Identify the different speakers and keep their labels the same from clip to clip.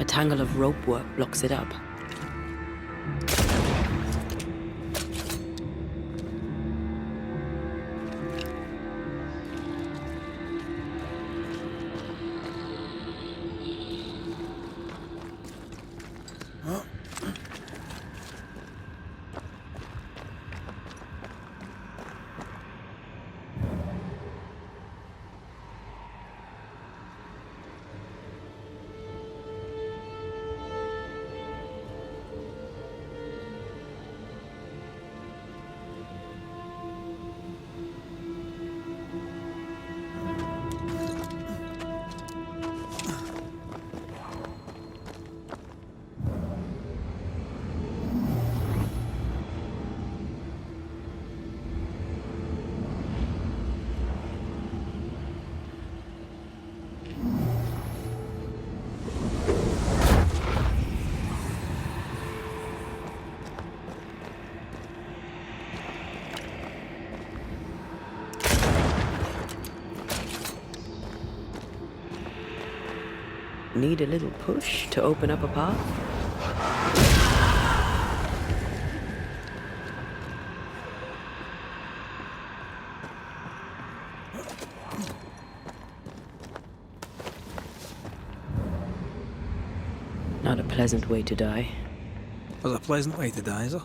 Speaker 1: A tangle of rope work blocks it up. Need a little push to open up a path? Not a pleasant way to die.
Speaker 2: Was a pleasant way to die, is it?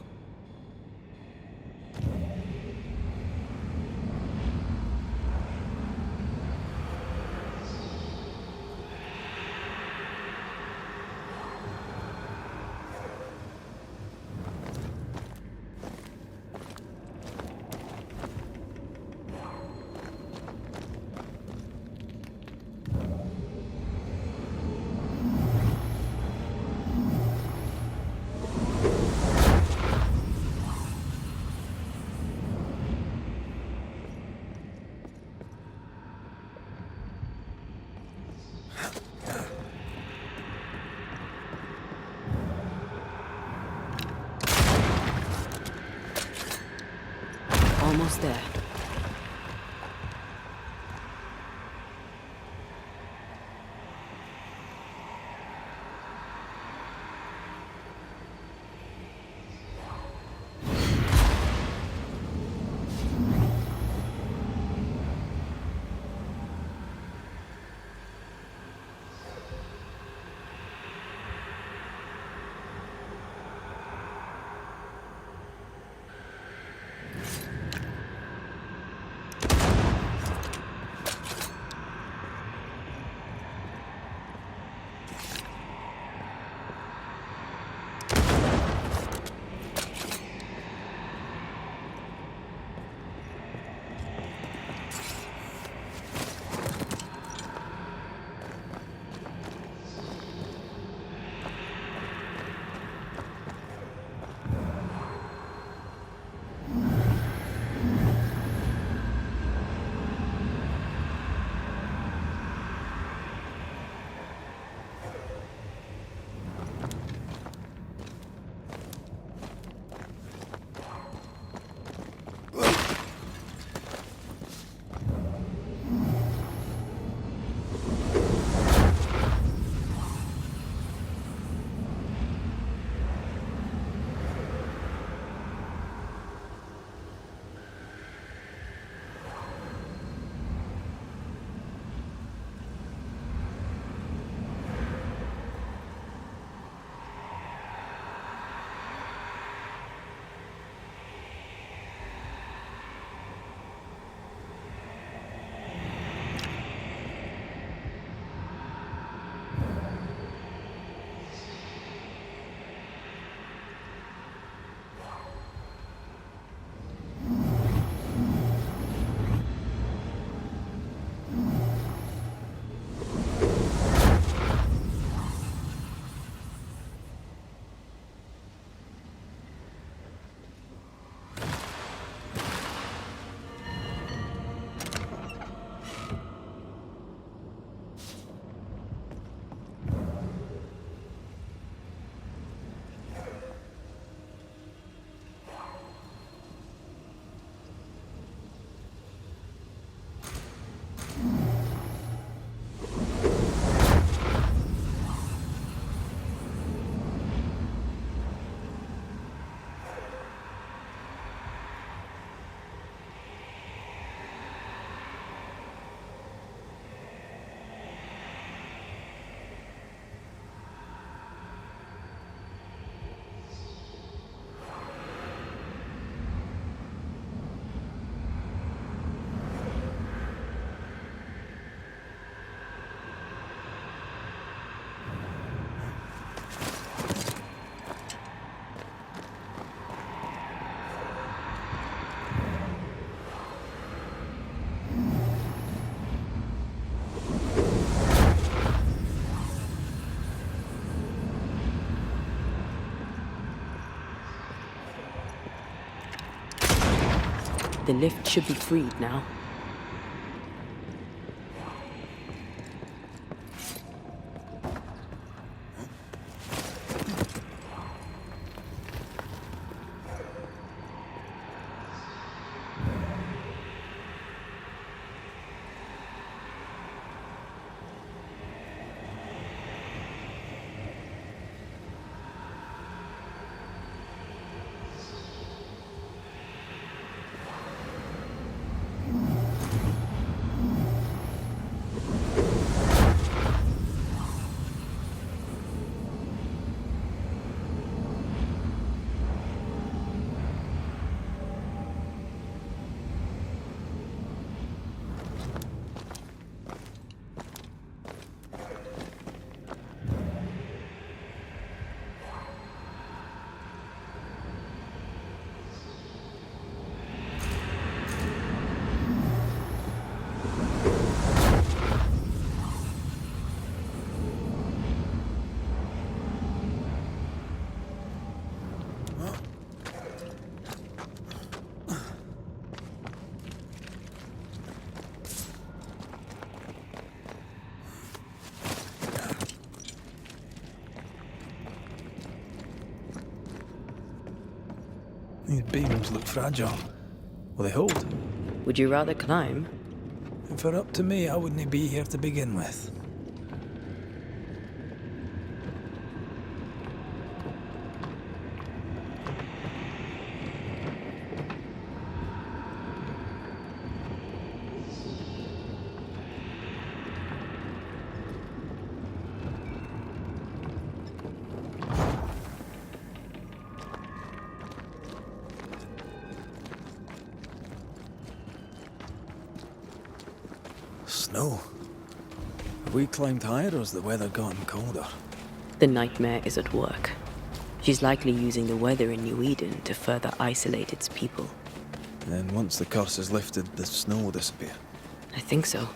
Speaker 1: Almost there. The lift should be freed now.
Speaker 2: These beams look fragile. Will they hold?
Speaker 1: Would you rather climb?
Speaker 2: If it were up to me, I wouldn't be here to begin with. Snow. Have we climbed higher or has the weather gotten colder?
Speaker 1: The nightmare is at work. She's likely using the weather in New Eden to further isolate its people.
Speaker 2: And once the curse is lifted, the snow will disappear.
Speaker 1: I think so.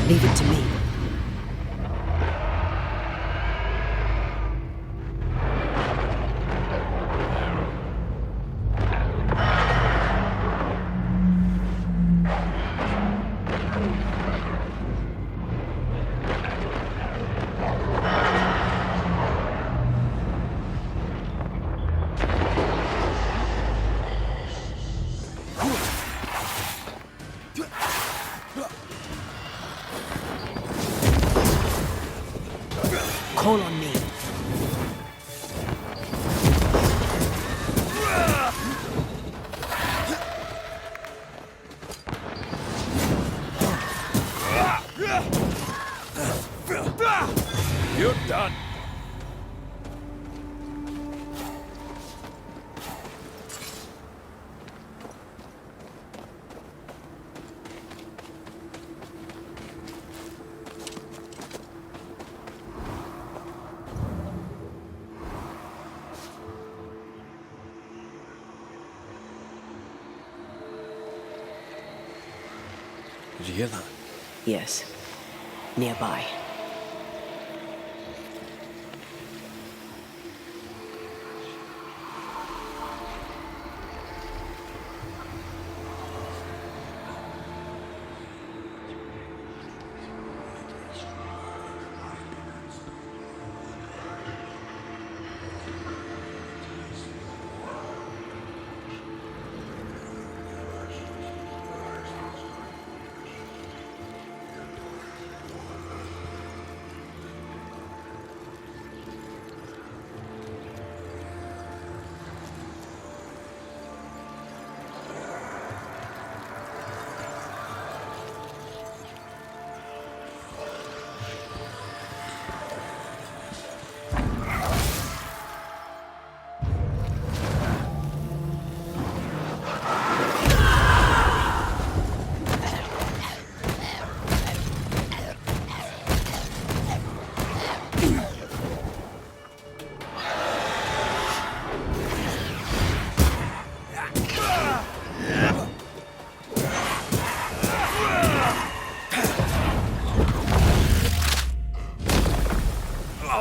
Speaker 1: Leave it to me. Call on me.
Speaker 2: You're done. Did you hear that?
Speaker 1: Yes. Nearby.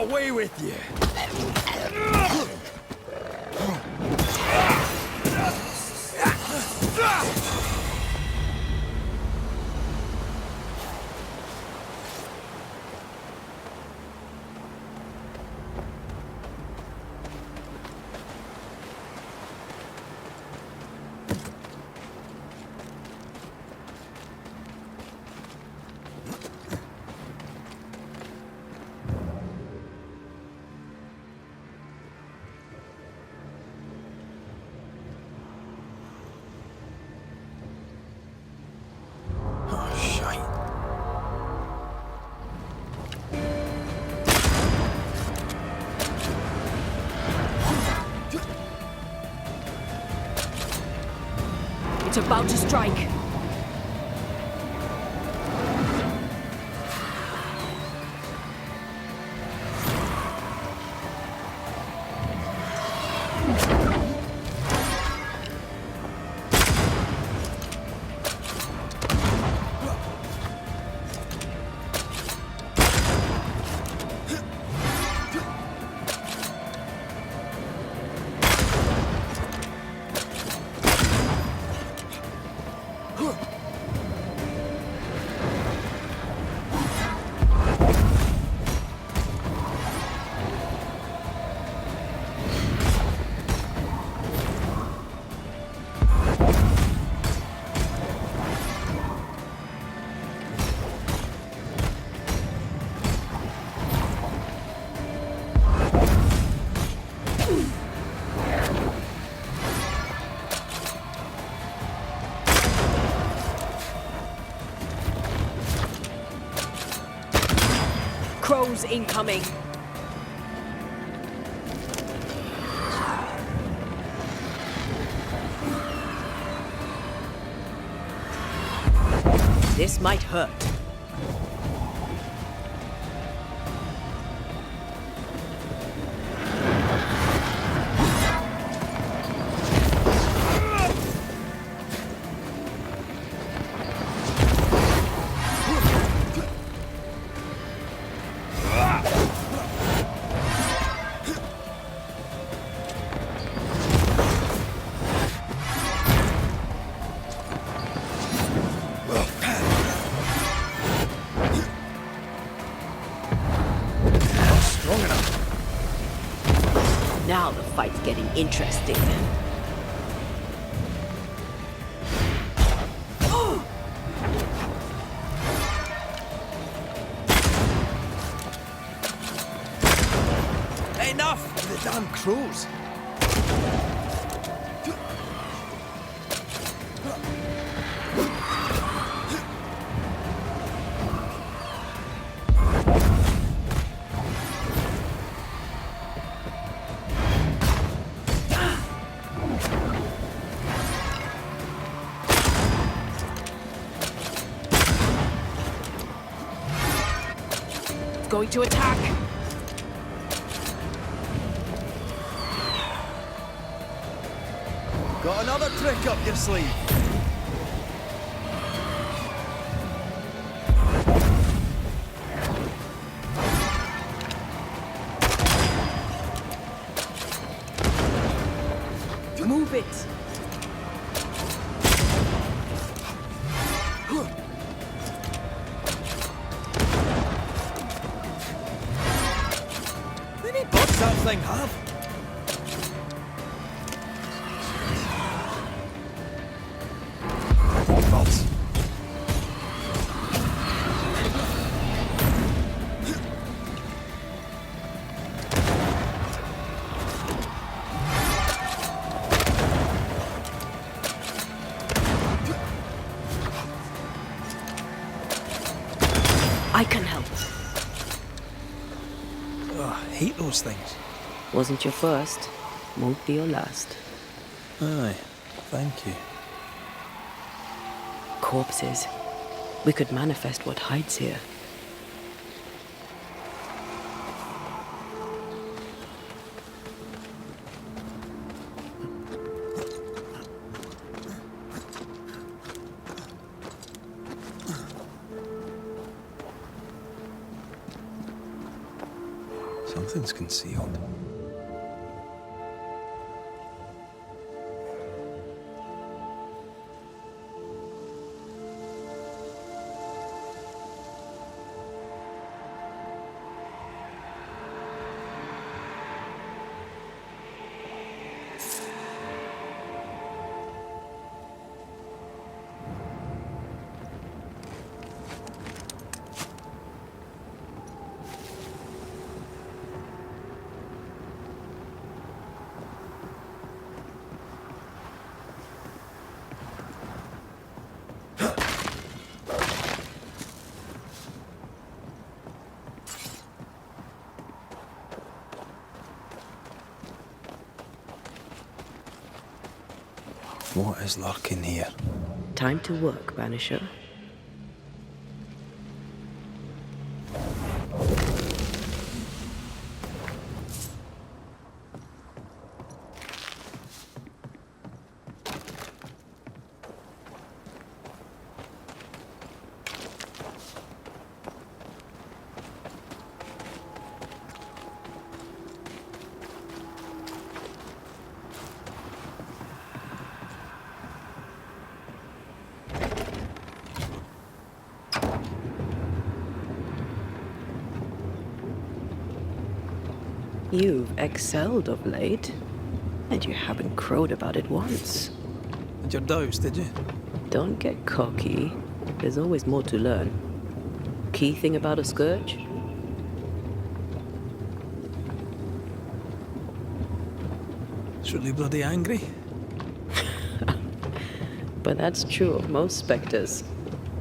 Speaker 2: Away with you!
Speaker 1: It's about to strike. Crows incoming. This might hurt. Now the fight's getting interesting.
Speaker 2: Enough with the damn crows!
Speaker 1: Going to attack.
Speaker 2: Got another trick up your sleeve.
Speaker 1: Move it.
Speaker 2: What's that thing have? Bolts.
Speaker 1: I can help.
Speaker 2: Oh, I hate those things.
Speaker 1: Wasn't your first, won't be your last.
Speaker 2: Aye, thank you.
Speaker 1: Corpses. We could manifest what hides here.
Speaker 2: Something's concealed. What is lurking here?
Speaker 1: Time to work, Banisher. You've excelled of late, and you haven't crowed about it once.
Speaker 2: Did your douse, did you?
Speaker 1: Don't get cocky. There's always more to learn. Key thing about a scourge?
Speaker 2: It's really bloody angry.
Speaker 1: But that's true of most specters.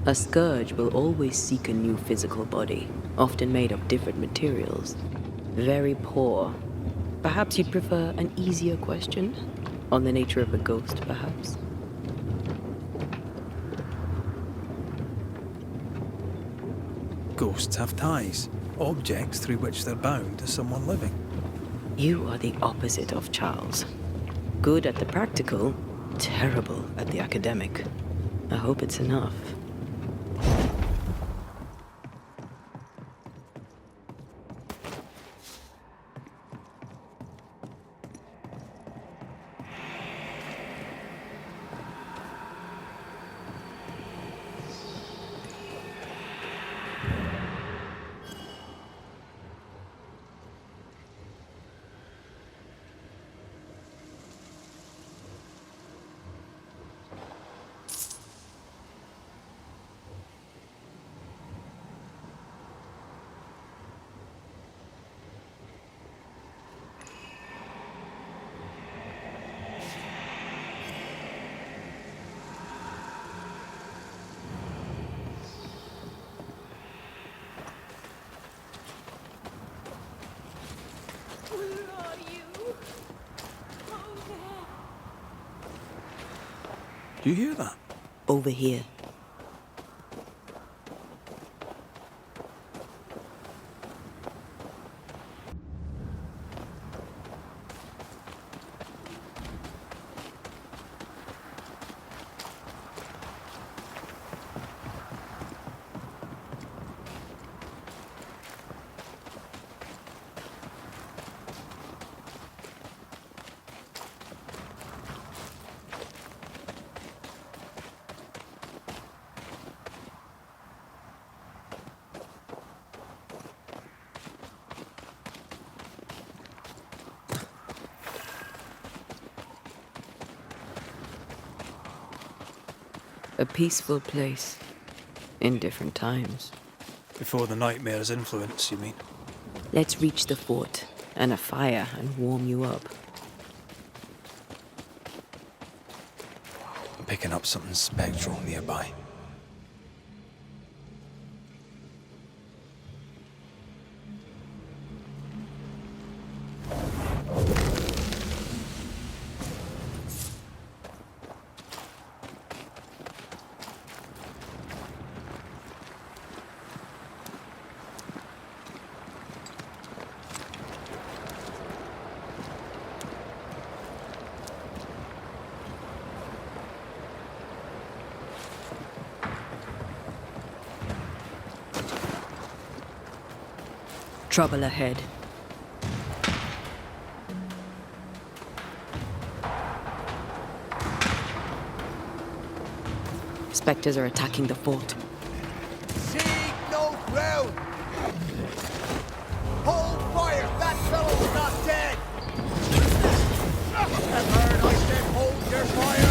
Speaker 1: A scourge will always seek a new physical body, often made of different materials. Very poor. Perhaps you'd prefer an easier question? On the nature of a ghost, perhaps?
Speaker 2: Ghosts have ties, objects through which they're bound to someone living.
Speaker 1: You are the opposite of Charles. Good at the practical, terrible at the academic. I hope it's enough.
Speaker 2: Do you hear that?
Speaker 1: Over here. A peaceful place. In different times.
Speaker 2: Before the nightmare's influence, you mean?
Speaker 1: Let's reach the fort and a fire and warm you up.
Speaker 2: I'm picking up something spectral nearby.
Speaker 1: Trouble ahead. Specters are attacking the fort.
Speaker 3: Seek no ground! Hold fire! That fellow's not dead! I've heard I said hold your fire!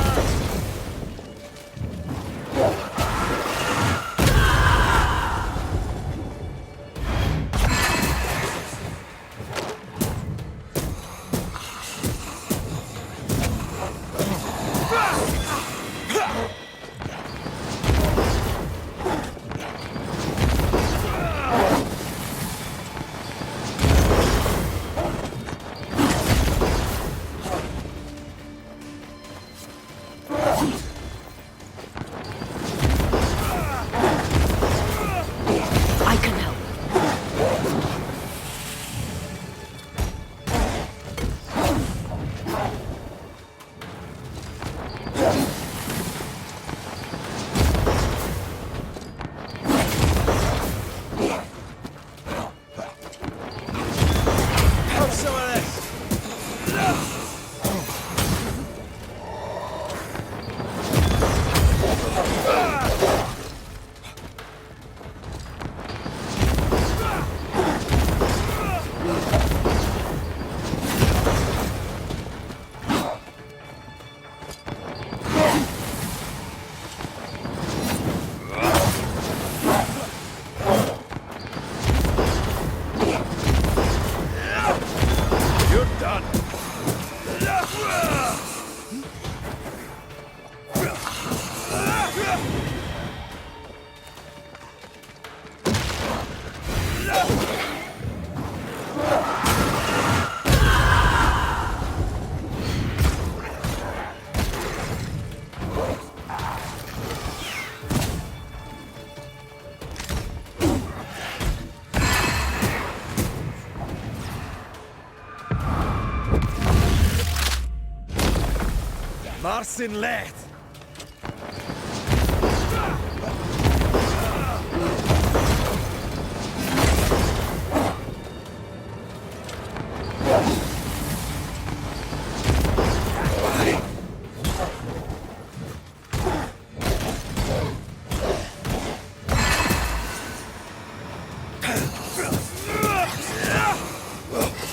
Speaker 2: Marsin left!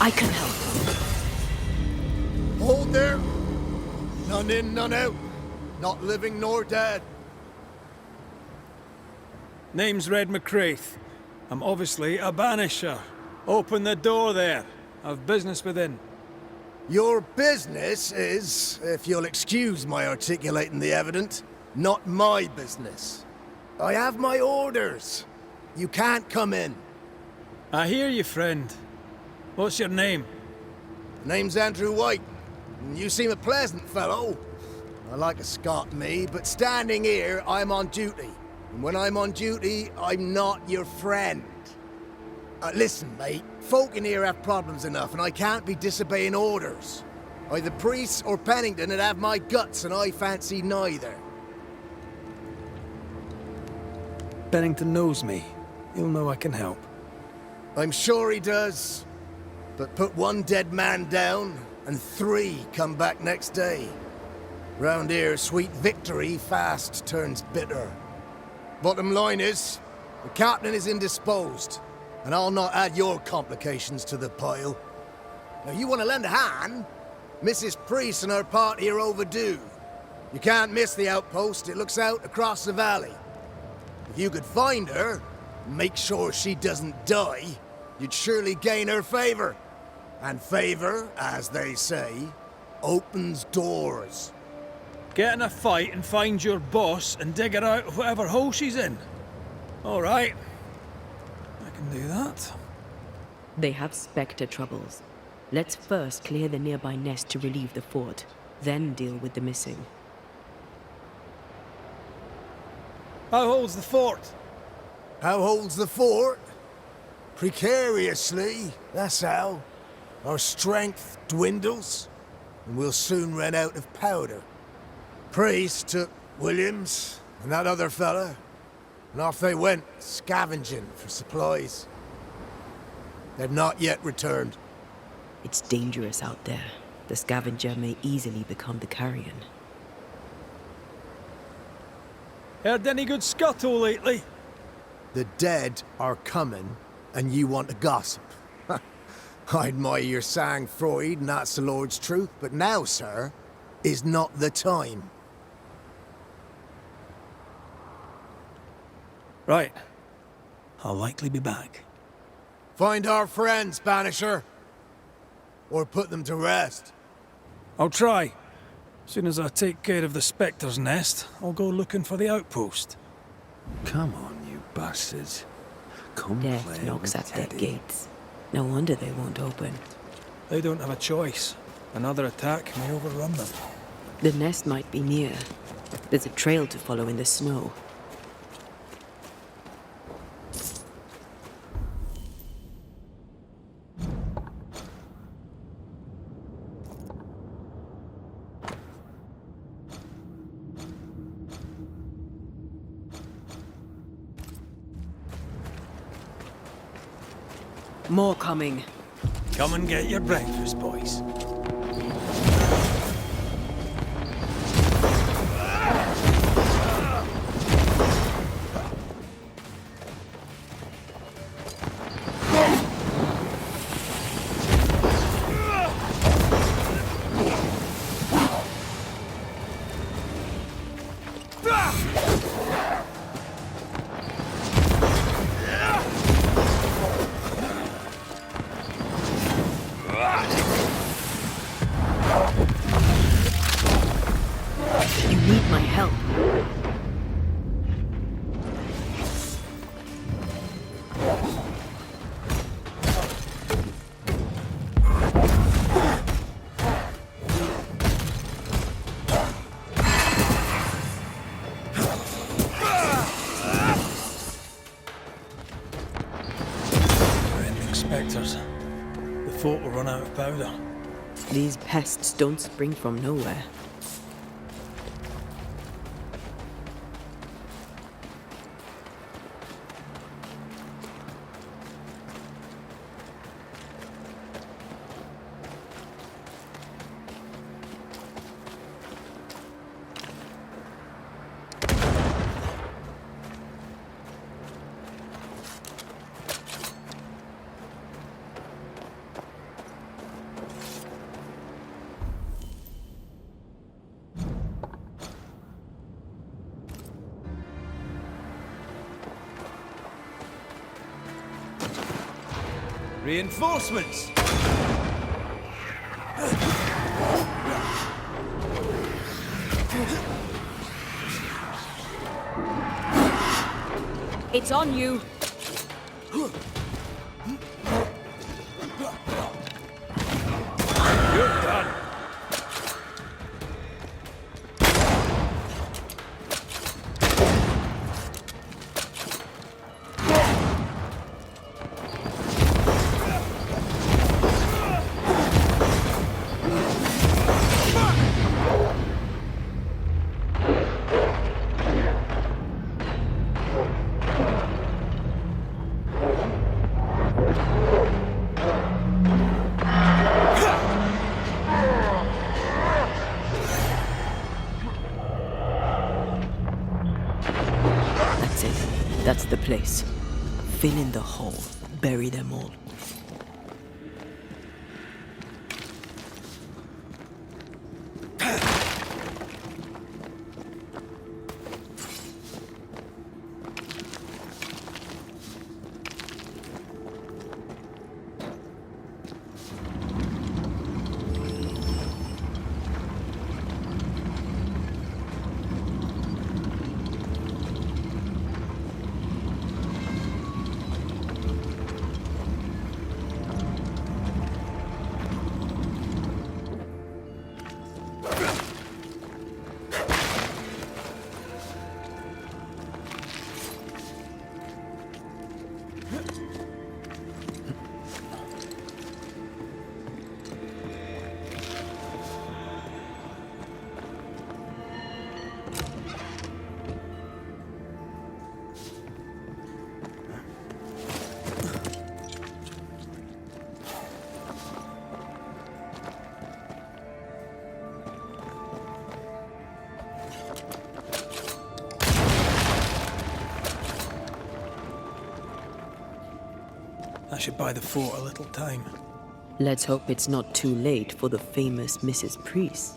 Speaker 1: I can help.
Speaker 3: Hold there! None in, none out. Not living nor dead.
Speaker 2: Name's Red McCraith. I'm obviously a banisher. Open the door there. I've business within.
Speaker 3: Your business is, if you'll excuse my articulating the evident, not my business. I have my orders. You can't come in.
Speaker 2: I hear you, friend. What's your name?
Speaker 3: Name's Andrew White. You seem a pleasant fellow. I like a Scot, me, but standing here, I'm on duty. And when I'm on duty, I'm not your friend. Listen, mate, folk in here have problems enough, and I can't be disobeying orders. Either Preese or Pennington would have my guts, and I fancy neither.
Speaker 2: Pennington knows me. He'll know I can help.
Speaker 3: I'm sure he does. But put one dead man down, and 3 come back next day. Round here, sweet victory fast turns bitter. Bottom line is, the captain is indisposed, and I'll not add your complications to the pile. Now, you want to lend a hand? Mrs. Preese and her party are overdue. You can't miss the outpost, it looks out across the valley. If you could find her, and make sure she doesn't die, you'd surely gain her favor. And favor, as they say, opens doors.
Speaker 2: Get in a fight and find your boss and dig her out of whatever hole she's in. All right. I can do that.
Speaker 1: They have Spectre troubles. Let's first clear the nearby nest to relieve the fort, then deal with the missing.
Speaker 2: How holds the fort?
Speaker 3: How holds the fort? Precariously, that's how. Our strength dwindles, and we'll soon run out of powder. Preece took Williams and that other fella, and off they went, scavenging for supplies. They've not yet returned.
Speaker 1: It's dangerous out there. The scavenger may easily become the carrion.
Speaker 2: Heard any good scuttle lately?
Speaker 3: The dead are coming, and you want to gossip. I admire your sang-froid, and that's the Lord's truth, but now, sir, is not the time.
Speaker 2: Right. I'll likely be back.
Speaker 3: Find our friends, Banisher. Or put them to rest.
Speaker 2: I'll try. Soon as I take care of the specters' nest, I'll go looking for the outpost.
Speaker 4: Come on, you bastards. Come play
Speaker 1: Death knocks
Speaker 4: with
Speaker 1: at their
Speaker 4: Teddy.
Speaker 1: gates. No wonder they won't open.
Speaker 2: They don't have a choice. Another attack may overrun them.
Speaker 1: The nest might be near. There's a trail to follow in the snow. More coming.
Speaker 2: Come and get your breakfast, boys.
Speaker 1: You need my help.
Speaker 2: We're ending specters. The fort will run out of powder.
Speaker 1: These pests don't spring from nowhere.
Speaker 5: Reinforcements!
Speaker 1: It's on you.
Speaker 2: You're done.
Speaker 1: That's it. That's the place. Fill in the hole. Bury them all.
Speaker 2: That should buy the fort a little time.
Speaker 1: Let's hope it's not too late for the famous Mrs. Preese.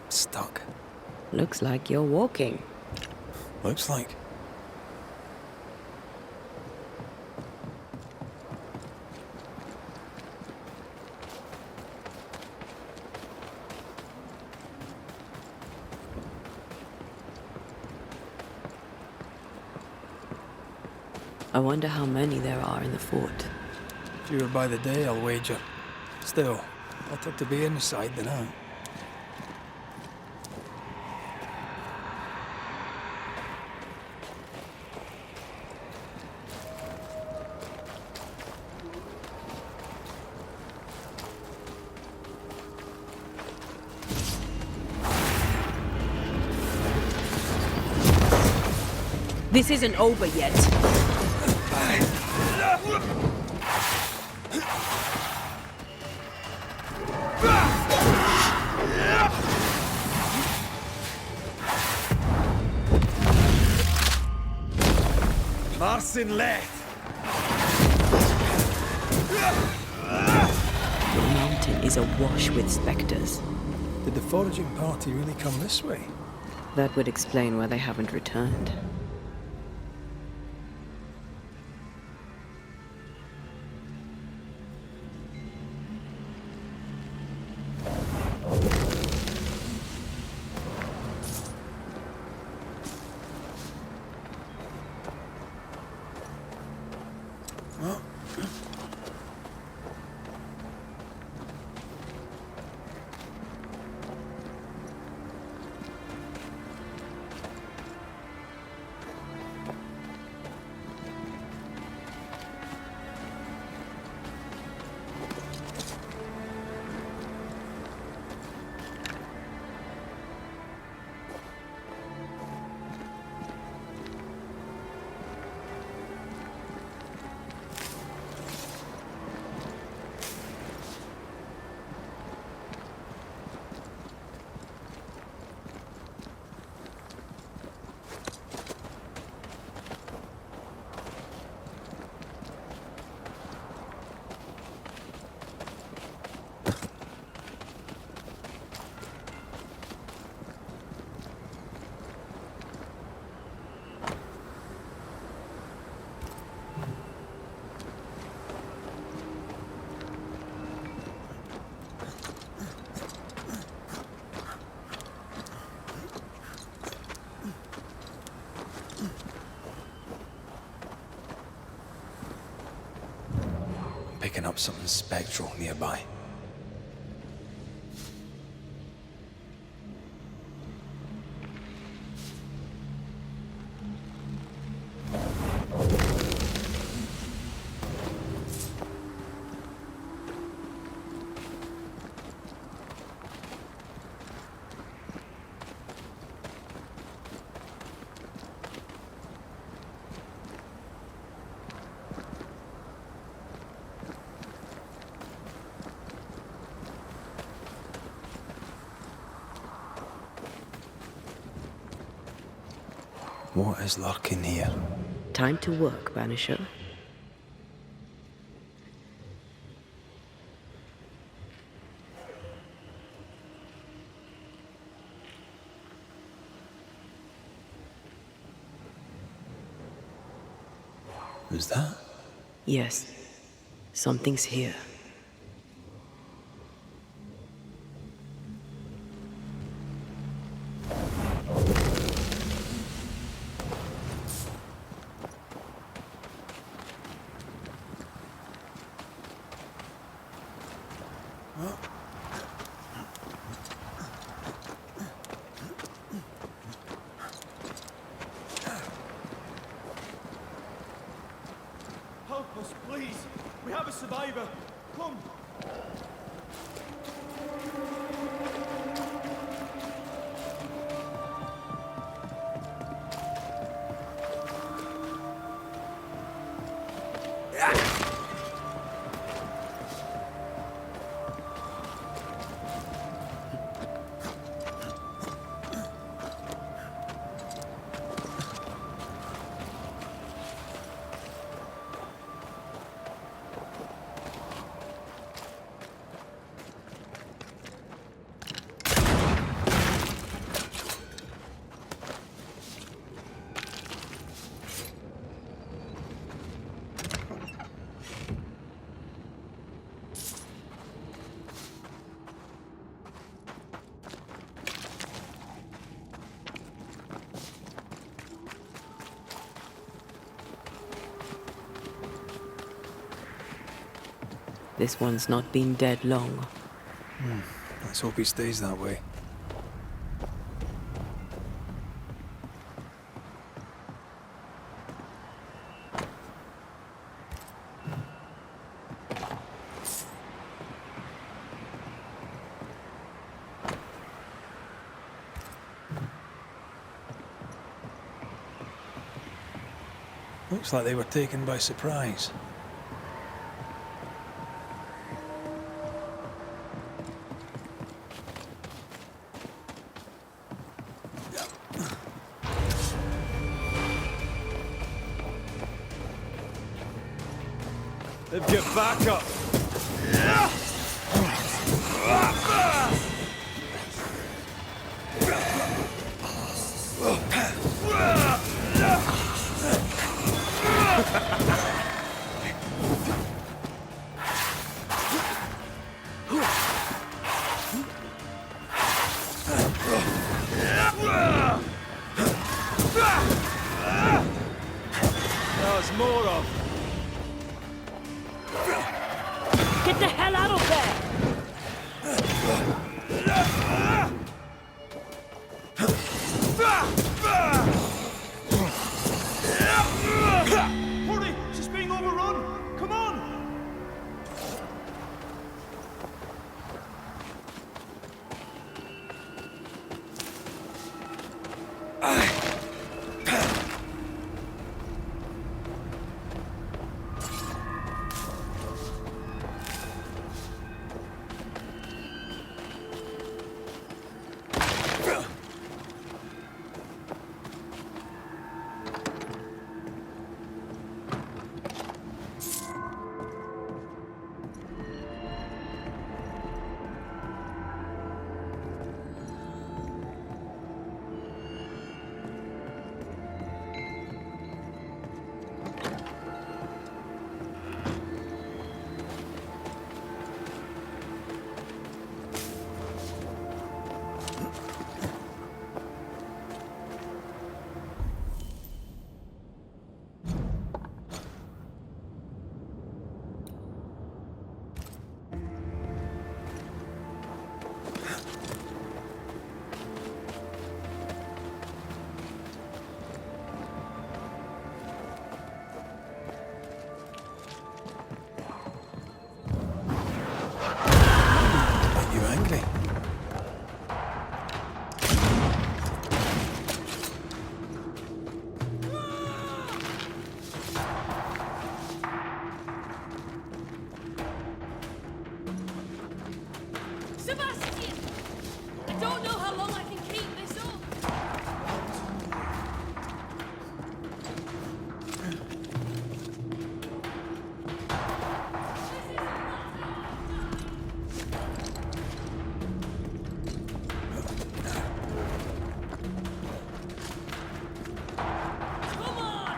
Speaker 2: Stuck.
Speaker 1: Looks like you're walking.
Speaker 2: Looks like.
Speaker 1: I wonder how many there are in the fort.
Speaker 2: Fewer by the day, I'll wager. Still, better to be inside than out.
Speaker 1: This isn't over yet.
Speaker 2: Marcin left.
Speaker 1: The mountain is awash with specters.
Speaker 2: Did the foraging party really come this way?
Speaker 1: That would explain why they haven't returned.
Speaker 2: Picking up something spectral nearby. What is lurking here?
Speaker 1: Time to work, Banisher.
Speaker 4: Who's that?
Speaker 1: Yes, something's here.
Speaker 5: Help us, please! We have a survivor! Come!
Speaker 1: This one's not been dead long.
Speaker 4: Let's hope he stays that way.
Speaker 2: Looks like they were taken by surprise.
Speaker 5: They've get back up! There's more of.
Speaker 1: Get the hell out of there!
Speaker 5: Hurry! She's being overrun! Come on!
Speaker 4: Are you angry?
Speaker 6: Sebastian! I don't know how long I can keep this up. Come on!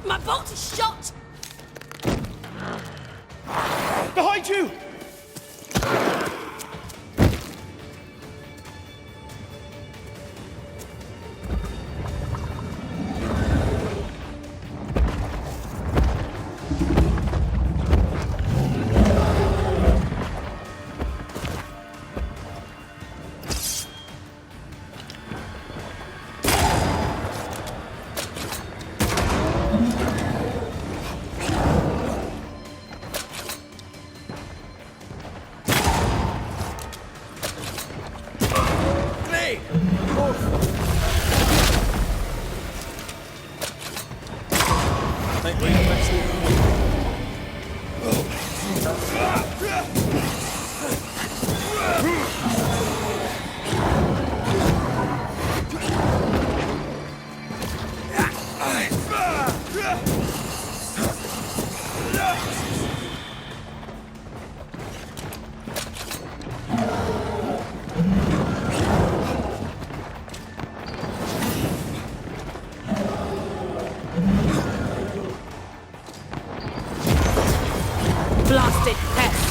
Speaker 6: My boat is shot!
Speaker 5: Behind you!
Speaker 1: Blasted pest!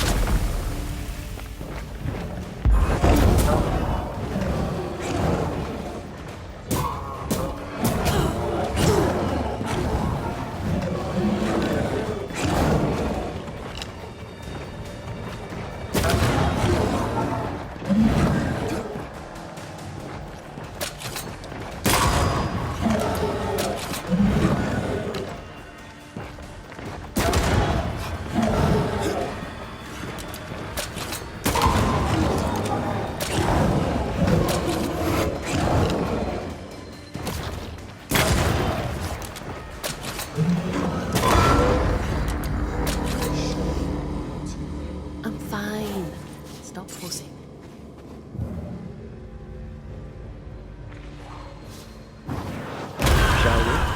Speaker 1: I'm fine. Stop fussing.
Speaker 4: Shall we?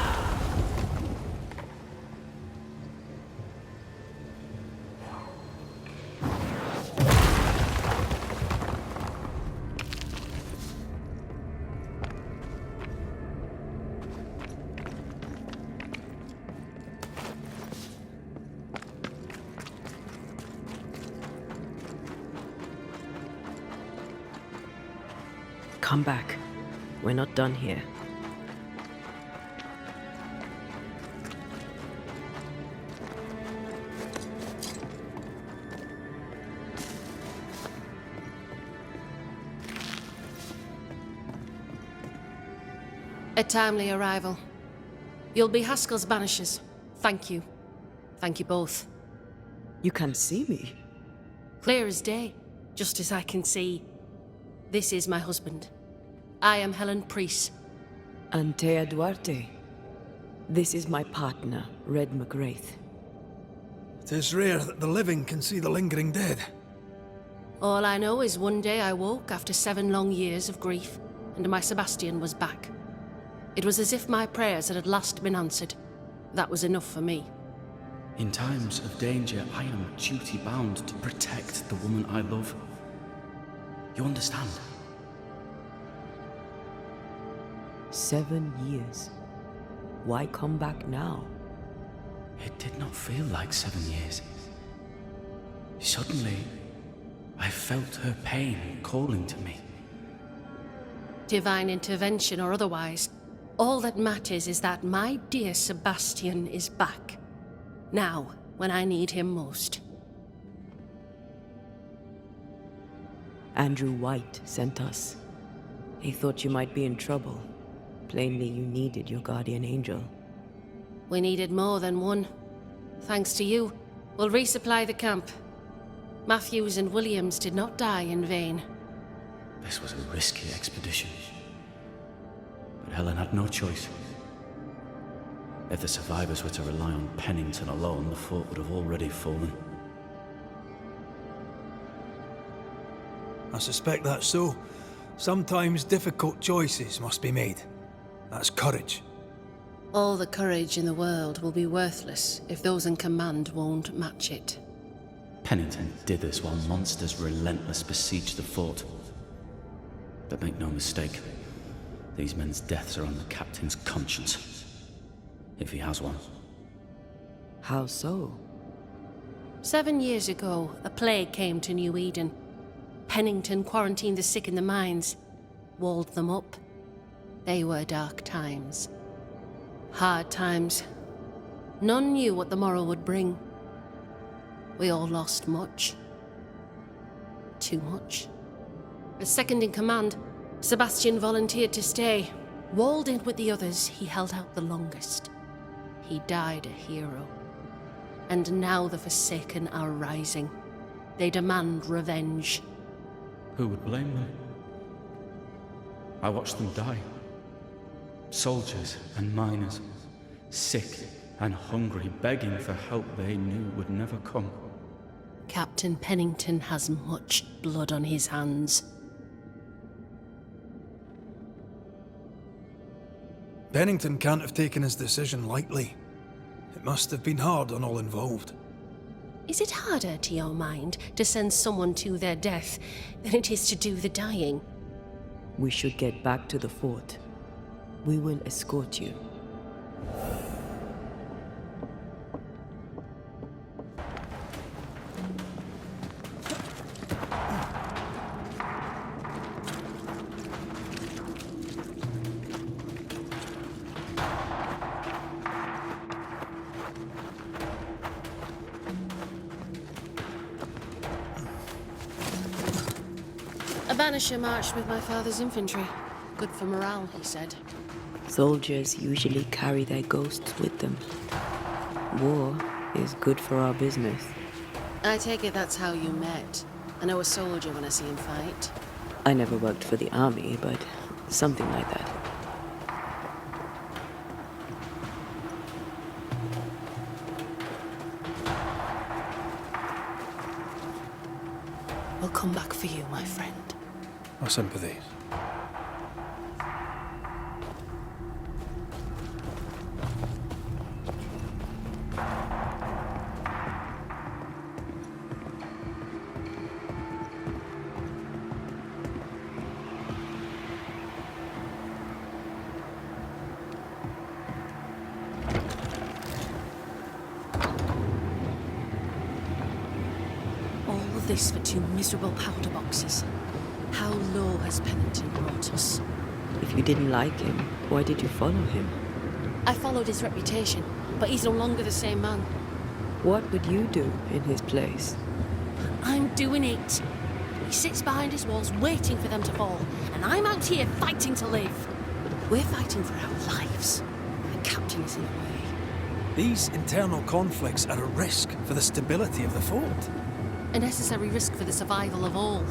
Speaker 1: Come back. We're not done here.
Speaker 6: A timely arrival. You'll be Haskell's Banishers. Thank you. Thank you both.
Speaker 1: You can see me.
Speaker 6: Clear as day, just as I can see. This is my husband. I am Helen Preese.
Speaker 1: Antea Duarte. This is my partner, Red McGrath.
Speaker 2: It is rare that the living can see the lingering dead.
Speaker 6: All I know is one day I woke after 7 long years of grief, and my Sebastian was back. It was as if my prayers had at last been answered. That was enough for me.
Speaker 7: In times of danger, I am duty-bound to protect the woman I love. You understand?
Speaker 1: 7 years. Why come back now?
Speaker 7: It did not feel like 7 years. Suddenly, I felt her pain calling to me.
Speaker 6: Divine intervention or otherwise, all that matters is that my dear Sebastian is back. Now, when I need him most.
Speaker 1: Andrew White sent us. He thought you might be in trouble. Plainly, you needed your guardian angel.
Speaker 6: We needed more than one. Thanks to you, we'll resupply the camp. Matthews and Williams did not die in vain.
Speaker 7: This was a risky expedition. But Helen had no choice. If the survivors were to rely on Pennington alone, the fort would have already fallen.
Speaker 2: I suspect that's so. Sometimes difficult choices must be made. That's courage.
Speaker 6: All the courage in the world will be worthless if those in command won't match it.
Speaker 7: Pennington did this while monsters relentless besieged the fort. But make no mistake, these men's deaths are on the captain's conscience. If he has one.
Speaker 1: How so?
Speaker 6: 7 years ago, a plague came to New Eden. Pennington quarantined the sick in the mines, walled them up. They were dark times. Hard times. None knew what the morrow would bring. We all lost much. Too much. As second in command, Sebastian volunteered to stay. Walled in with the others, he held out the longest. He died a hero. And now the Forsaken are rising. They demand revenge.
Speaker 7: Who would blame them? I watched them die. Soldiers and miners, sick and hungry, begging for help they knew would never come.
Speaker 6: Captain Pennington has much blood on his hands.
Speaker 2: Pennington can't have taken his decision lightly. It must have been hard on all involved.
Speaker 6: Is it harder, to your mind, to send someone to their death than it is to do the dying?
Speaker 1: We should get back to the fort. We will escort you.
Speaker 6: A Banisher marched with my father's infantry. Good for morale, he said.
Speaker 1: Soldiers usually carry their ghosts with them. War is good for our business.
Speaker 6: I take it that's how you met. I know a soldier when I see him fight.
Speaker 1: I never worked for the army, but something like that.
Speaker 6: We'll come back for you, my friend.
Speaker 2: Our sympathies.
Speaker 6: All of this for 2 miserable powder boxes. How low has Pennington brought us?
Speaker 1: If you didn't like him, why did you follow him?
Speaker 6: I followed his reputation, but he's no longer the same man.
Speaker 1: What would you do in his place?
Speaker 6: I'm doing it. He sits behind his walls waiting for them to fall, and I'm out here fighting to live. We're fighting for our lives. The captain is in the way.
Speaker 2: These internal conflicts are a risk for the stability of the fort.
Speaker 6: A necessary risk for the survival of all.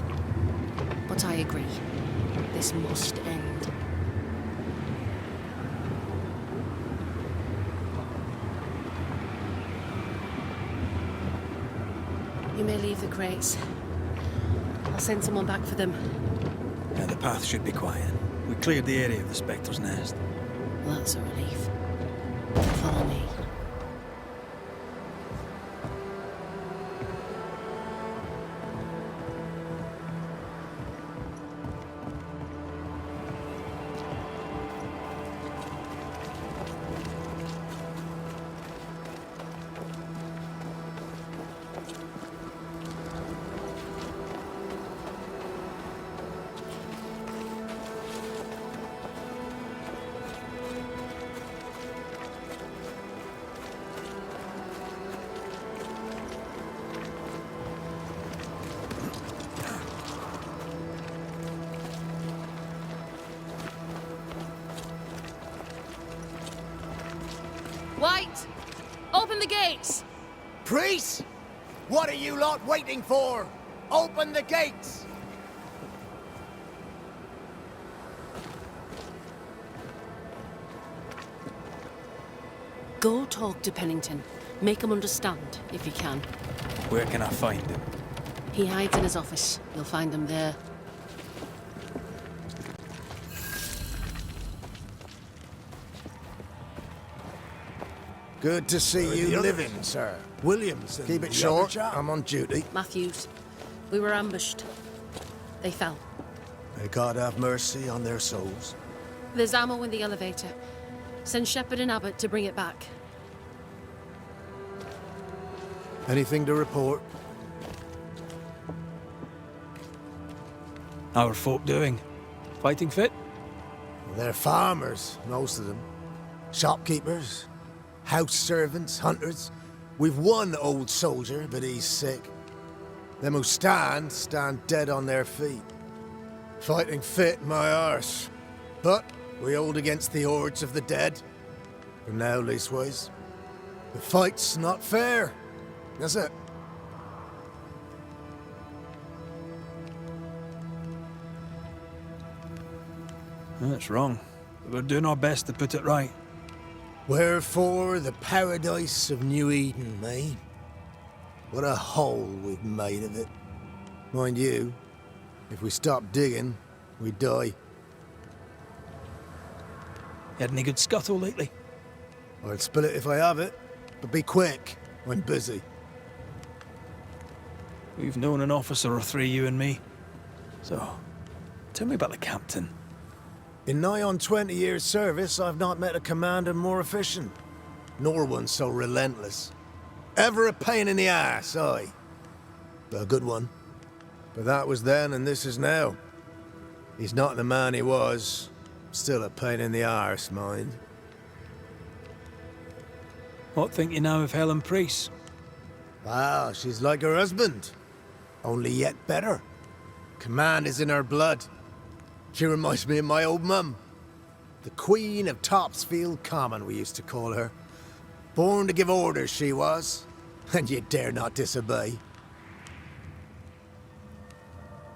Speaker 6: But I agree. This must end. You may leave the crates. I'll send someone back for them.
Speaker 2: Yeah, the path should be quiet. We cleared the area of the specter's nest.
Speaker 6: Well, that's a relief. Follow me. White! Open the gates!
Speaker 3: Preese? What are you lot waiting for? Open the gates!
Speaker 6: Go talk to Pennington. Make him understand, if you can.
Speaker 2: Where can I find him?
Speaker 6: He hides in his office. You'll find him there.
Speaker 3: Good to see you living, sir.
Speaker 5: Williams.
Speaker 3: Keep it short. I'm on duty.
Speaker 6: Matthews. We were ambushed. They fell.
Speaker 5: May God have mercy on their souls.
Speaker 6: There's ammo in the elevator. Send Shepard and Abbott to bring it back.
Speaker 3: Anything to report?
Speaker 2: How are folk doing? Fighting fit?
Speaker 3: They're farmers, most of them. Shopkeepers, house servants, hunters. We've one old soldier, but he's sick. Them who stand dead on their feet. Fighting fit, my arse. But we hold against the hordes of the dead. For now, leastways. The fight's not fair. That's it.
Speaker 2: That's wrong. But we're doing our best to put it right.
Speaker 3: Wherefore the paradise of New Eden, eh? What a hole we've made of it. Mind you, if we stop digging, we die.
Speaker 2: Had any good scuttle lately?
Speaker 3: I'll spill it if I have it, but be quick. I'm busy.
Speaker 2: We've known an officer or three, you and me. So, tell me about the captain.
Speaker 3: In nigh on 20 years' service, I've not met a commander more efficient, nor one so relentless. Ever a pain in the ass, aye. But a good one. But that was then and this is now. He's not the man he was. Still a pain in the arse, mind.
Speaker 2: What think you now of Helen Preese?
Speaker 3: Ah, she's like her husband. Only yet better. Command is in her blood. She reminds me of my old mum. The Queen of Topsfield Common, we used to call her. Born to give orders, she was. And you dare not disobey.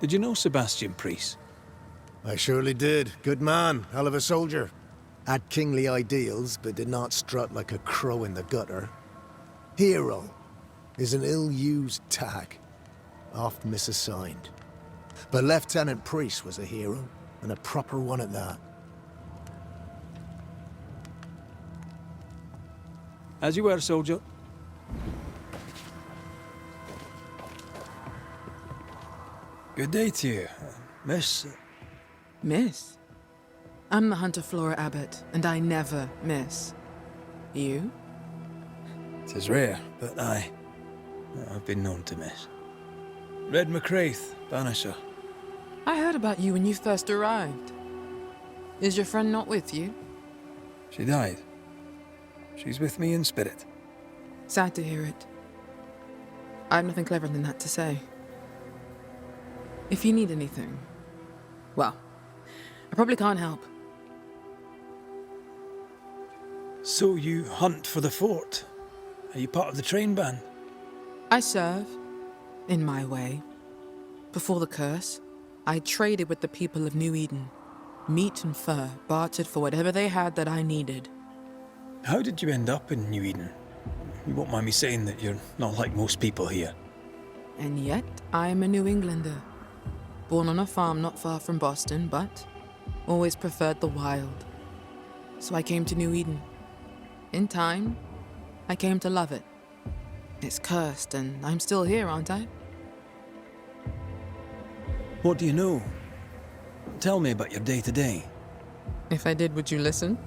Speaker 2: Did you know Sebastian Preese?
Speaker 3: I surely did. Good man, hell of a soldier. Had kingly ideals, but did not strut like a crow in the gutter. Hero is an ill-used tag, oft misassigned. But Lieutenant Preese was a hero, and a proper one at that.
Speaker 2: As you were, soldier. Good day to you, miss.
Speaker 8: Miss? I'm the Hunter Flora Abbott, and I never miss. You?
Speaker 2: It is rare, but I've been known to miss. Red McCraith, Banisher.
Speaker 8: I heard about you when you first arrived. Is your friend not with you?
Speaker 2: She died. She's with me in spirit.
Speaker 8: Sad to hear it. I have nothing cleverer than that to say. If you need anything, well, I probably can't help.
Speaker 2: So you hunt for the fort? Are you part of the train band?
Speaker 8: I serve, in my way. Before the curse, I traded with the people of New Eden. Meat and fur, bartered for whatever they had that I needed.
Speaker 2: How did you end up in New Eden? You won't mind me saying that you're not like most people here.
Speaker 8: And yet, I am a New Englander. Born on a farm not far from Boston, but always preferred the wild. So I came to New Eden. In time, I came to love it. It's cursed, and I'm still here, aren't I?
Speaker 2: What do you know? Tell me about your day-to-day.
Speaker 8: If I did, would you listen?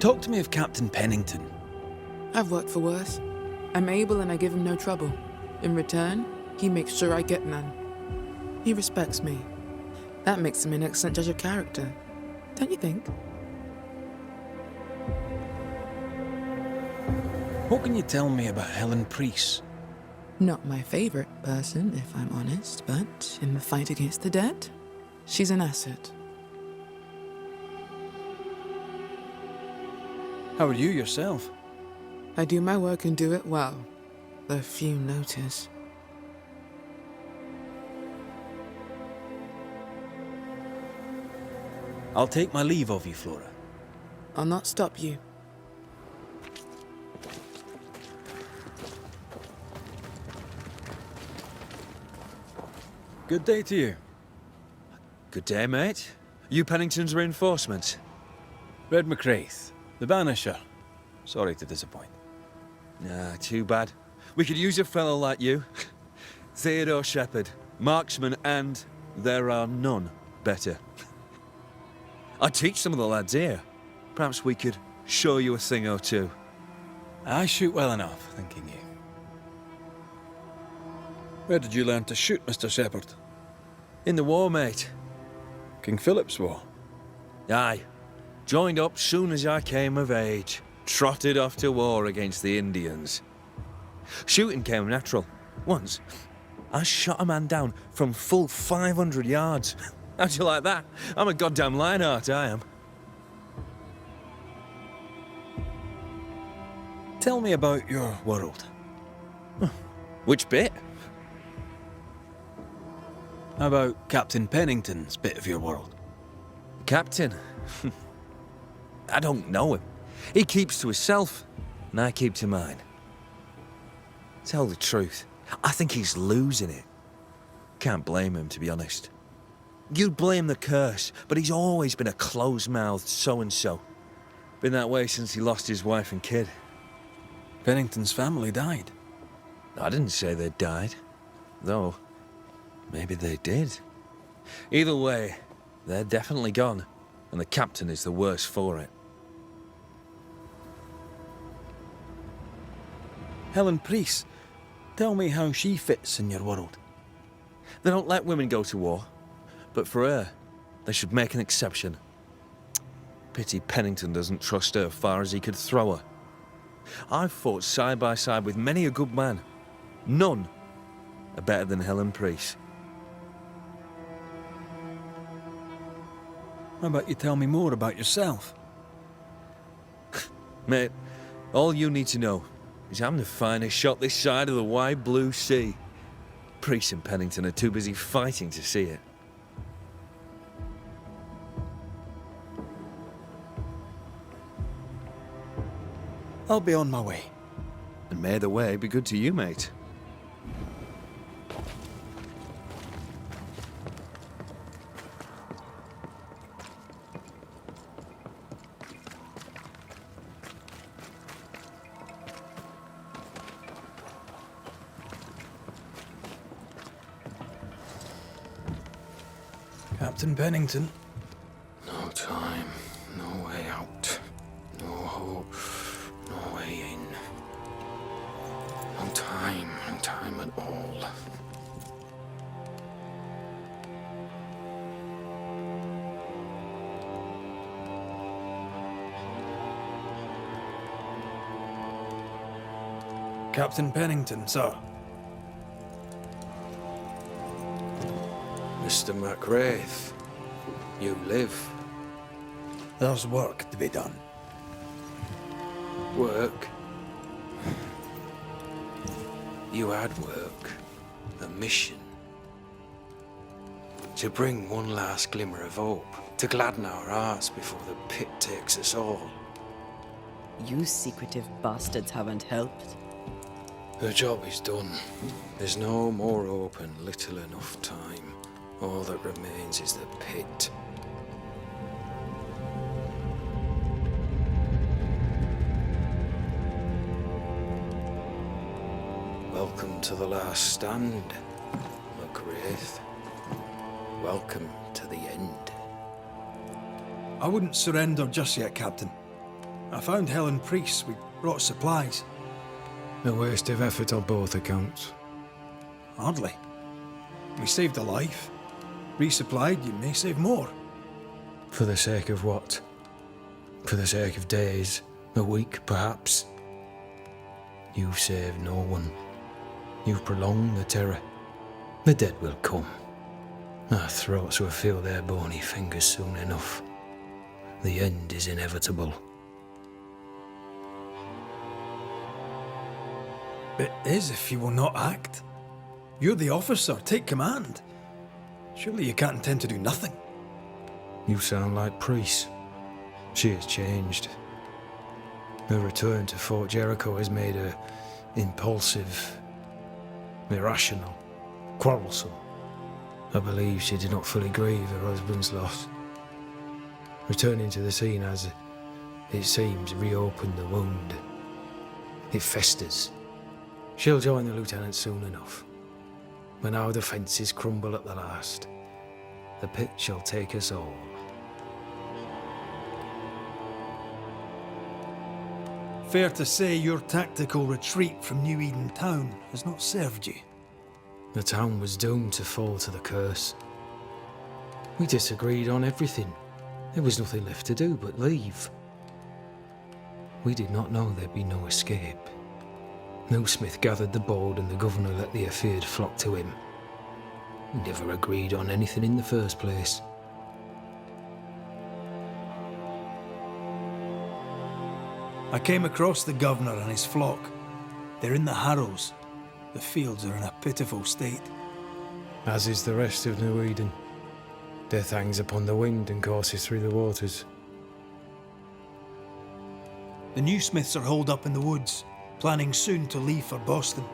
Speaker 2: Talk to me of Captain Pennington.
Speaker 8: I've worked for worse. I'm able and I give him no trouble. In return, he makes sure I get none. He respects me. That makes him an excellent judge of character. Don't you think?
Speaker 2: What can you tell me about Helen Preese?
Speaker 8: Not my favorite person, if I'm honest, but in the fight against the dead, she's an asset.
Speaker 2: How are you yourself?
Speaker 8: I do my work and do it well, though few notice.
Speaker 2: I'll take my leave of you, Flora.
Speaker 8: I'll not stop you.
Speaker 2: Good day to you.
Speaker 9: Good day, mate. You Pennington's reinforcements?
Speaker 2: Red McCraith, the Banisher. Sorry to disappoint.
Speaker 9: Nah, too bad. We could use a fellow like you. Theodore Shepherd, marksman, and there are none better. I teach some of the lads here. Perhaps we could show you a thing or two.
Speaker 2: I shoot well enough, thinking you. Where did you learn to shoot, Mr. Shepherd?
Speaker 9: In the war, mate.
Speaker 2: King Philip's War.
Speaker 9: Aye. Joined up soon as I came of age. Trotted off to war against the Indians. Shooting came natural. Once, I shot a man down from full 500 yards. How'd you like that? I'm a goddamn Lionheart, I am.
Speaker 2: Tell me about your world.
Speaker 9: Which bit?
Speaker 2: How about Captain Pennington's bit of your world?
Speaker 9: Captain? I don't know him. He keeps to himself, and I keep to mine. Tell the truth, I think he's losing it. Can't blame him, to be honest. You'd blame the curse, but he's always been a close-mouthed so-and-so. Been that way since he lost his wife and kid.
Speaker 2: Pennington's family died.
Speaker 9: I didn't say they died, though maybe they did. Either way, they're definitely gone, and the captain is the worse for it.
Speaker 2: Helen Preese, tell me how she fits in your world.
Speaker 9: They don't let women go to war, but for her, they should make an exception. Pity Pennington doesn't trust her far as he could throw her. I've fought side by side with many a good man. None are better than Helen Preese.
Speaker 2: How about you tell me more about yourself?
Speaker 9: Mate, all you need to know is I'm the finest shot this side of the wide blue sea. Preese and Pennington are too busy fighting to see it.
Speaker 2: I'll be on my way.
Speaker 9: And may the way be good to you, mate.
Speaker 2: Captain Pennington.
Speaker 4: No time, no way out. No hope, no way in. No time at all.
Speaker 2: Captain Pennington, sir.
Speaker 4: Mr. MacWraith, you live.
Speaker 2: There's work to be done.
Speaker 4: Work? You had work. A mission. To bring one last glimmer of hope. To gladden our hearts before the pit takes us all.
Speaker 1: You secretive bastards haven't helped.
Speaker 4: The job is done. There's no more hope and little enough time. All that remains is the pit. Welcome to the last stand, MacWraith. Welcome to the end.
Speaker 2: I wouldn't surrender just yet, Captain. I found Helen Preese. We brought supplies.
Speaker 4: A waste of effort on both accounts.
Speaker 2: Hardly. We saved a life. Resupplied, you may save more.
Speaker 4: For the sake of what? For the sake of days, a week perhaps? You've saved no one. You've prolonged the terror. The dead will come. Our throats will feel their bony fingers soon enough. The end is inevitable.
Speaker 2: It is if you will not act. You're the officer, take command. Surely you can't intend to do nothing.
Speaker 4: You sound like Preese. She has changed. Her return to Fort Jericho has made her impulsive, irrational, quarrelsome. I believe she did not fully grieve her husband's loss. Returning to the scene has, it seems, reopened the wound. It festers. She'll join the lieutenant soon enough. When our defences crumble at the last, the pit shall take us all.
Speaker 2: Fair to say your tactical retreat from New Eden town has not served you.
Speaker 4: The town was doomed to fall to the curse. We disagreed on everything. There was nothing left to do but leave. We did not know there'd be no escape. Millsmith gathered the board and the governor let the affair flock to him. We never agreed on anything in the first place.
Speaker 2: I came across the governor and his flock. They're in the harrows. The fields are in a pitiful state.
Speaker 4: As is the rest of New Eden. Death hangs upon the wind and courses through the waters.
Speaker 2: The new smiths are holed up in the woods, planning soon to leave for Boston.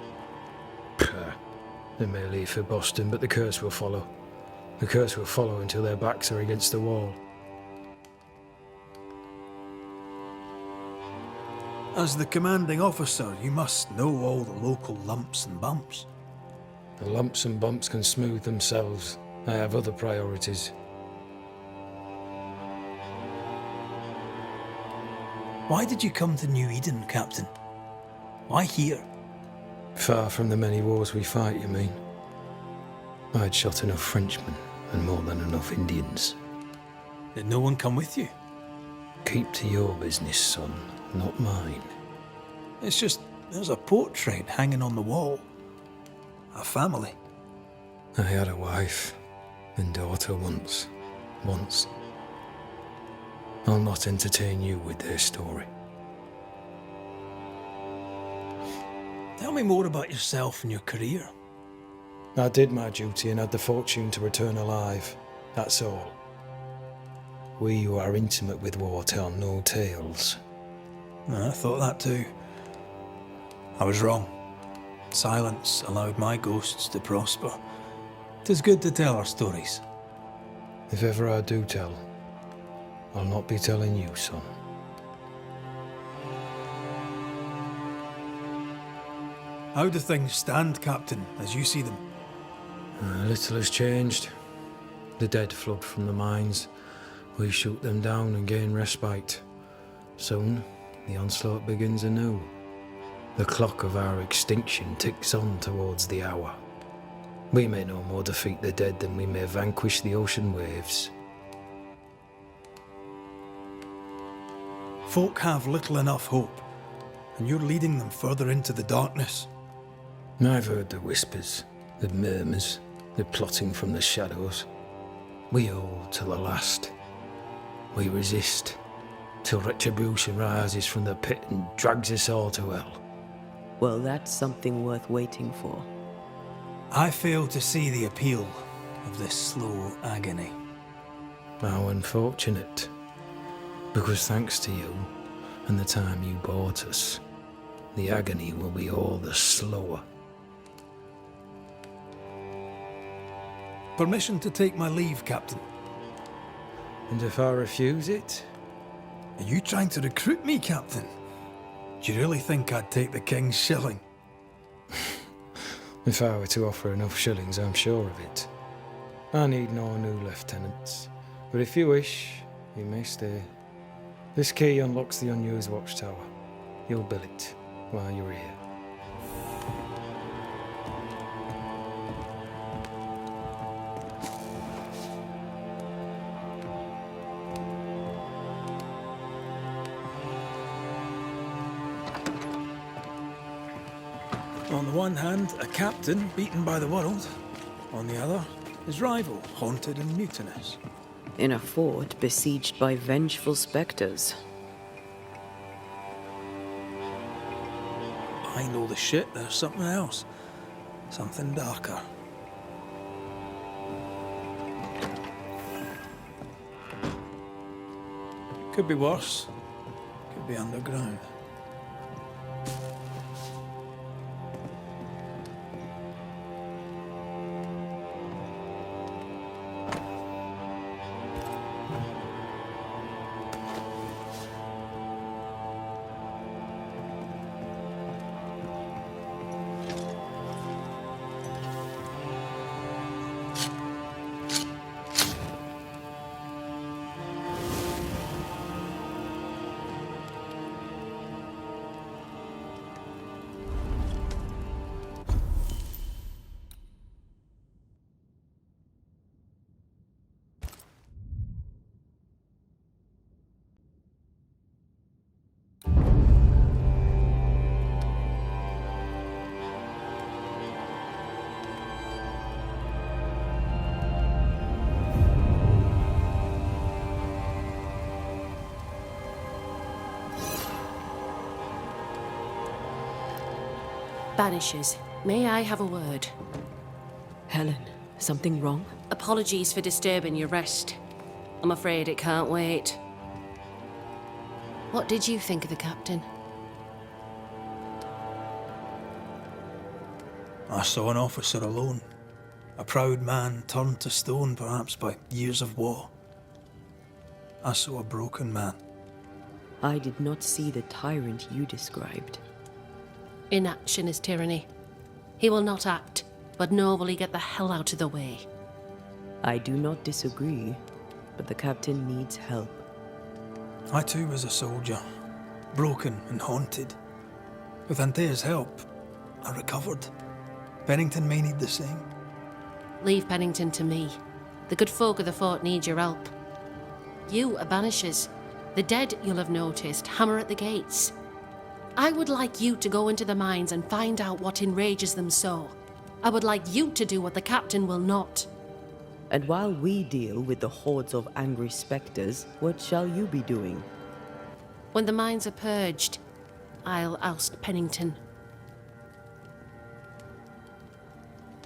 Speaker 4: They may leave for Boston, but the curse will follow. The curse will follow until their backs are against the wall.
Speaker 2: As the commanding officer, you must know all the local lumps and bumps.
Speaker 4: The lumps and bumps can smooth themselves. I have other priorities.
Speaker 2: Why did you come to New Eden, Captain? Why here?
Speaker 4: Far from the many wars we fight, you mean? I'd shot enough Frenchmen and more than enough Indians.
Speaker 2: Did no one come with you?
Speaker 4: Keep to your business, son, not mine.
Speaker 2: It's just, there's a portrait hanging on the wall. A family.
Speaker 4: I had a wife and daughter once. I'll not entertain you with their story.
Speaker 2: Tell me more about yourself and your career.
Speaker 4: I did my duty and had the fortune to return alive. That's all. We who are intimate with war tell no tales.
Speaker 2: I thought that too. I was wrong. Silence allowed my ghosts to prosper. 'Tis good to tell our stories.
Speaker 4: If ever I do tell, I'll not be telling you, son.
Speaker 2: How do things stand, Captain, as you see them?
Speaker 4: Little has changed. The dead flood from the mines. We shoot them down and gain respite. Soon, the onslaught begins anew. The clock of our extinction ticks on towards the hour. We may no more defeat the dead than we may vanquish the ocean waves.
Speaker 2: Folk have little enough hope, and you're leading them further into the darkness.
Speaker 4: I've heard the whispers, the murmurs, the plotting from the shadows. We hold to the last. We resist, till retribution rises from the pit and drags us all to hell.
Speaker 1: Well, that's something worth waiting for.
Speaker 2: I fail to see the appeal of this slow agony.
Speaker 4: How unfortunate. Because thanks to you and the time you bought us, the agony will be all the slower.
Speaker 2: Permission to take my leave, Captain.
Speaker 4: And if I refuse it?
Speaker 2: Are you trying to recruit me, Captain? Do you really think I'd take the King's shilling?
Speaker 4: If I were to offer enough shillings, I'm sure of it. I need no new lieutenants. But if you wish, you may stay. This key unlocks the unused watchtower. You'll bill it while you're here.
Speaker 2: On the one hand, a captain beaten by the world. On the other, his rival, haunted and mutinous.
Speaker 1: In a fort besieged by vengeful specters.
Speaker 2: Behind all the shit, there's something else. Something darker. Could be worse. Could be underground.
Speaker 6: Banishers, may I have a word?
Speaker 1: Helen, something wrong?
Speaker 6: Apologies for disturbing your rest. I'm afraid it can't wait. What did you think of the captain?
Speaker 2: I saw an officer alone. A proud man turned to stone, perhaps by years of war. I saw a broken man.
Speaker 1: I did not see the tyrant you described.
Speaker 6: Inaction is tyranny. He will not act, but nor will he get the hell out of the way.
Speaker 1: I do not disagree, but the captain needs help.
Speaker 2: I too was a soldier, broken and haunted. With Antea's help, I recovered. Pennington may need the same.
Speaker 6: Leave Pennington to me. The good folk of the fort need your help. You are Banishers. The dead, you'll have noticed, hammer at the gates. I would like you to go into the mines and find out what enrages them so. I would like you to do what the captain will not.
Speaker 1: And while we deal with the hordes of angry specters, what shall you be doing?
Speaker 6: When the mines are purged, I'll oust Pennington.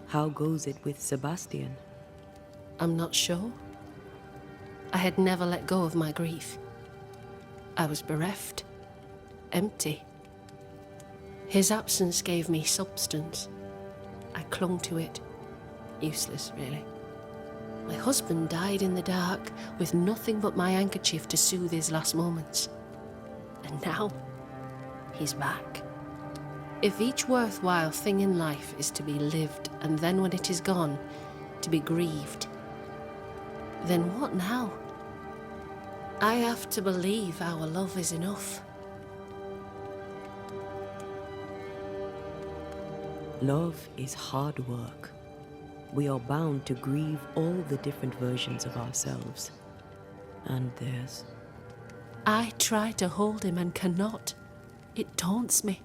Speaker 1: How goes it with Sebastian?
Speaker 6: I'm not sure. I had never let go of my grief. I was bereft, empty. His absence gave me substance. I clung to it. Useless, really. My husband died in the dark with nothing but my handkerchief to soothe his last moments. And now, he's back. If each worthwhile thing in life is to be lived, and then when it is gone, to be grieved, then what now? I have to believe our love is enough.
Speaker 1: Love is hard work. We are bound to grieve all the different versions of ourselves. And theirs.
Speaker 6: I try to hold him and cannot. It taunts me.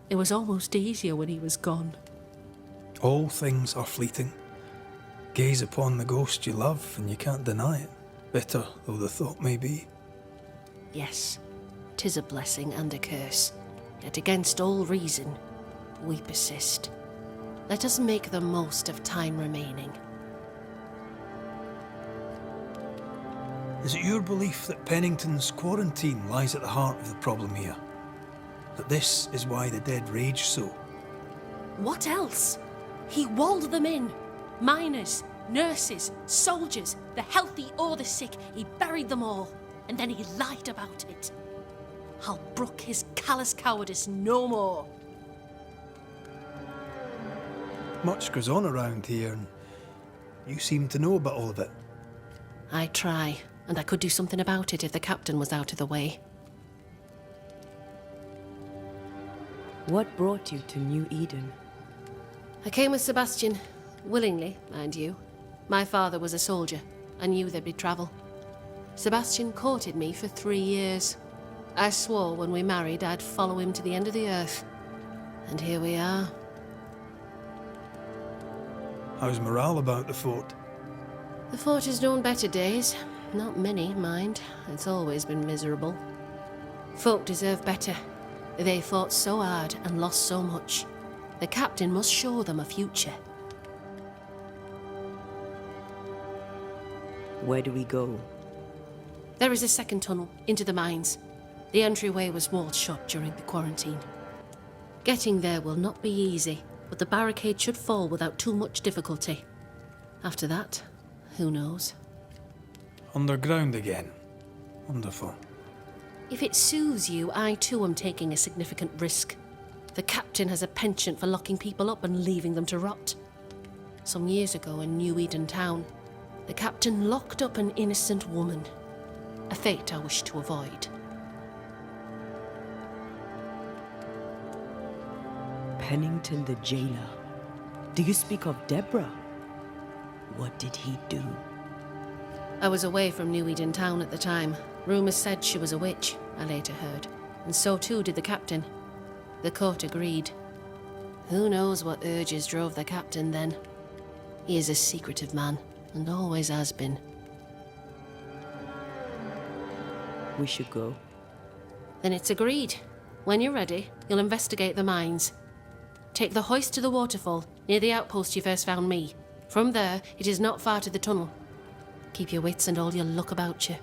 Speaker 6: It was almost easier when he was gone.
Speaker 2: All things are fleeting. Gaze upon the ghost you love and you can't deny it, bitter though the thought may be.
Speaker 6: Yes, 'tis a blessing and a curse. Yet against all reason, we persist. Let us make the most of time remaining.
Speaker 2: Is it your belief that Pennington's quarantine lies at the heart of the problem here? That this is why the dead rage so?
Speaker 6: What else? He walled them in. Miners, nurses, soldiers, the healthy or the sick, he buried them all. And then he lied about it. I'll brook his callous cowardice no more.
Speaker 2: Much goes on around here, and you seem to know about all of it.
Speaker 6: I try, and I could do something about it if the captain was out of the way.
Speaker 1: What brought you to New Eden?
Speaker 6: I came with Sebastian, willingly, mind you. My father was a soldier. I knew there'd be travel. Sebastian courted me for 3 years. I swore when we married I'd follow him to the end of the earth. And here we are.
Speaker 2: How's morale about the fort?
Speaker 6: The fort has known better days. Not many, mind. It's always been miserable. Folk deserve better. They fought so hard and lost so much. The captain must show them a future.
Speaker 1: Where do we go?
Speaker 6: There is a second tunnel into the mines. The entryway was walled shut during the quarantine. Getting there will not be easy, but the barricade should fall without too much difficulty. After that, who knows?
Speaker 2: Underground again. Wonderful.
Speaker 6: If it soothes you, I too am taking a significant risk. The captain has a penchant for locking people up and leaving them to rot. Some years ago in New Eden town, the captain locked up an innocent woman. A fate I wish to avoid.
Speaker 1: Pennington the jailer. Do you speak of Deborah? What did he do?
Speaker 6: I was away from New Eden town at the time. Rumours said she was a witch, I later heard. And so too did the captain. The court agreed. Who knows what urges drove the captain then? He is a secretive man, and always has been.
Speaker 1: We should go.
Speaker 6: Then it's agreed. When you're ready, you'll investigate the mines. Take the hoist to the waterfall, near the outpost you first found me. From there, it is not far to the tunnel. Keep your wits and all your luck about you.